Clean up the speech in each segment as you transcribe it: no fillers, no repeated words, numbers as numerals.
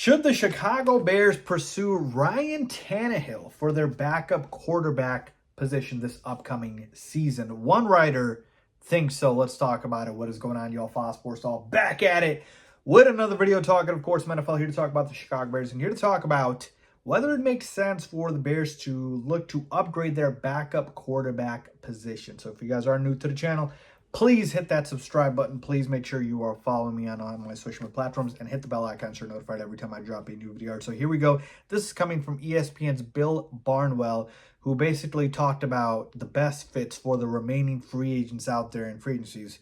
Should the Chicago Bears pursue Ryan Tannehill for their backup quarterback position this upcoming season? One writer thinks so. Let's talk about it. What is going on, y'all? Faiz Sports all back at it with another video talking, of course, NFL, here to talk about the Chicago Bears and here to talk about whether it makes sense for the Bears to look to upgrade their backup quarterback position. So if you guys are new to the channel, please hit that subscribe button. Please make sure you are following me on all my social media platforms and hit the bell icon so you're notified every time I drop a new video. So here we go. This is coming from ESPN's Bill Barnwell, who basically talked about the best fits for the remaining free agents out there, and free agencies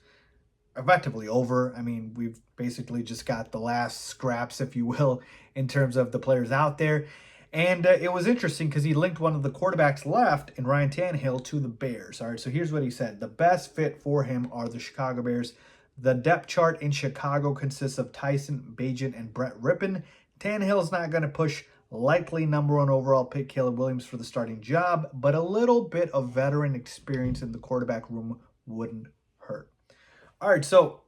effectively over. I mean, we've basically just got the last scraps, if you will, in terms of the players out there. And it was interesting because he linked one of the quarterbacks left in Ryan Tannehill to the Bears. All right, so here's what he said. The best fit for him are the Chicago Bears. The depth chart in Chicago consists of Tyson Bagent and Brett Rippon. Tannehill is not going to push likely #1 overall pick Caleb Williams for the starting job, but a little bit of veteran experience in the quarterback room wouldn't hurt. All right, so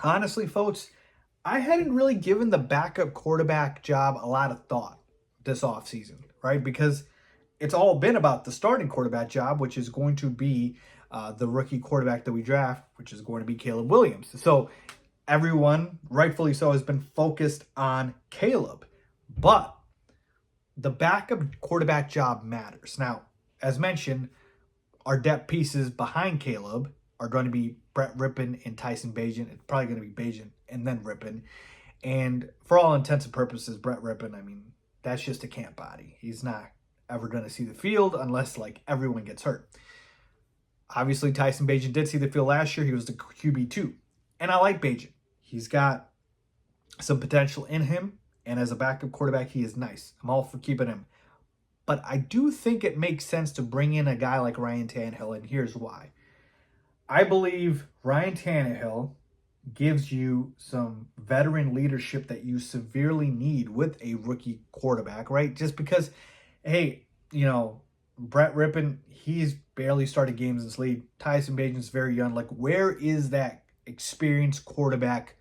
honestly, folks, I hadn't really given the backup quarterback job a lot of thought this offseason, right? Because it's all been about the starting quarterback job, which is going to be the rookie quarterback that we draft, which is going to be Caleb Williams. So everyone, rightfully so, has been focused on Caleb. But the backup quarterback job matters. Now, as mentioned, our depth pieces behind Caleb are going to be Brett Rippon and Tyson Bagent. It's probably going to be Bagent and then Rippon. And for all intents and purposes, Brett Rippon, I mean, that's just a camp body. He's not ever going to see the field unless, like, everyone gets hurt. Obviously, Tyson Bagent did see the field last year. He was the QB2. And I like Bagent. He's got some potential in him. And as a backup quarterback, he is nice. I'm all for keeping him. But I do think it makes sense to bring in a guy like Ryan Tannehill, and here's why. I believe Ryan Tannehill gives you some veteran leadership that you severely need with a rookie quarterback, right? Just because, hey, you know, Brett Rippon, he's barely started games in this league. Tyson Bagent's very young. Like, where is that experienced quarterback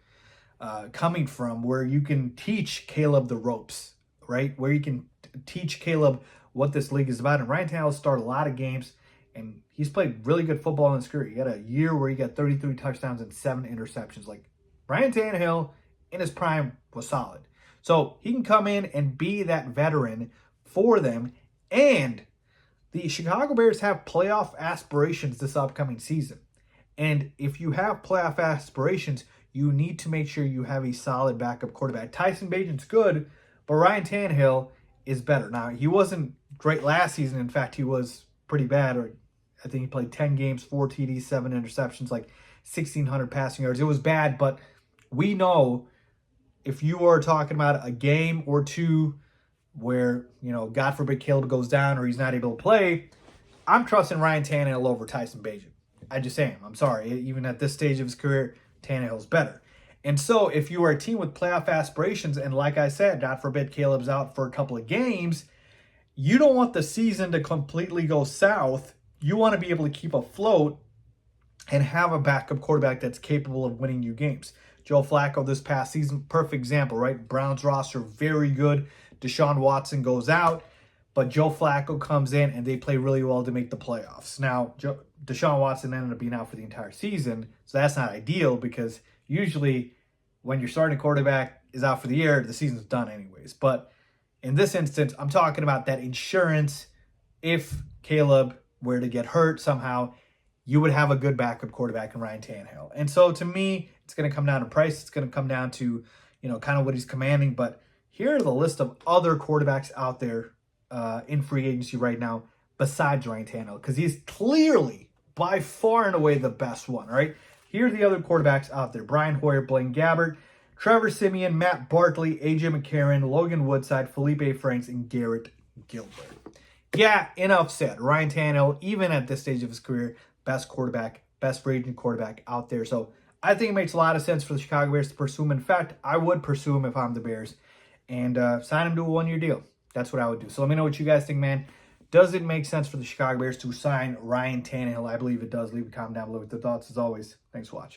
coming from where you can teach Caleb the ropes, right? Where you can teach Caleb what this league is about. And Ryan Tannehill started a lot of games, and he's played really good football in his career. He had a year where he got 33 touchdowns and 7 interceptions. Like, Ryan Tannehill in his prime was solid. So he can come in and be that veteran for them. And the Chicago Bears have playoff aspirations this upcoming season. And if you have playoff aspirations, you need to make sure you have a solid backup quarterback. Tyson Bagent's good, but Ryan Tannehill is better. Now, he wasn't great last season. In fact, he was pretty bad. I think he played 10 games, 4 TDs, 7 interceptions, like 1,600 passing yards. It was bad, but we know if you are talking about a game or two where, you know, God forbid Caleb goes down or he's not able to play, I'm trusting Ryan Tannehill over Tyson Bagent. I just am. I'm sorry. Even at this stage of his career, Tannehill's better. And so if you are a team with playoff aspirations, and like I said, God forbid Caleb's out for a couple of games, you don't want the season to completely go south. You want to be able to keep afloat and have a backup quarterback that's capable of winning you games. Joe Flacco this past season, perfect example, right? Browns roster, very good. Deshaun Watson goes out, but Joe Flacco comes in and they play really well to make the playoffs. Now, Deshaun Watson ended up being out for the entire season, so that's not ideal because usually when your starting quarterback is out for the year, the season's done anyways. But in this instance, I'm talking about that insurance. If Caleb were to get hurt somehow, you would have a good backup quarterback in Ryan Tannehill. And so to me, it's going to come down to price. It's going to come down to, you know, kind of what he's commanding. But here are the list of other quarterbacks out there in free agency right now besides Ryan Tannehill, because he's clearly by far and away the best one, all right? Here are the other quarterbacks out there. Brian Hoyer, Blaine Gabbert, Trevor Siemian, Matt Barkley, AJ McCarron, Logan Woodside, Felipe Franks, and Garrett Gilbert. Yeah, enough said. Ryan Tannehill, even at this stage of his career, best quarterback, best free agent quarterback out there. So I think it makes a lot of sense for the Chicago Bears to pursue him. In fact, I would pursue him if I'm the Bears and sign him to a 1-year deal. That's what I would do. So let me know what you guys think, man. Does it make sense for the Chicago Bears to sign Ryan Tannehill? I believe it does. Leave a comment down below with your thoughts. As always, thanks for watching.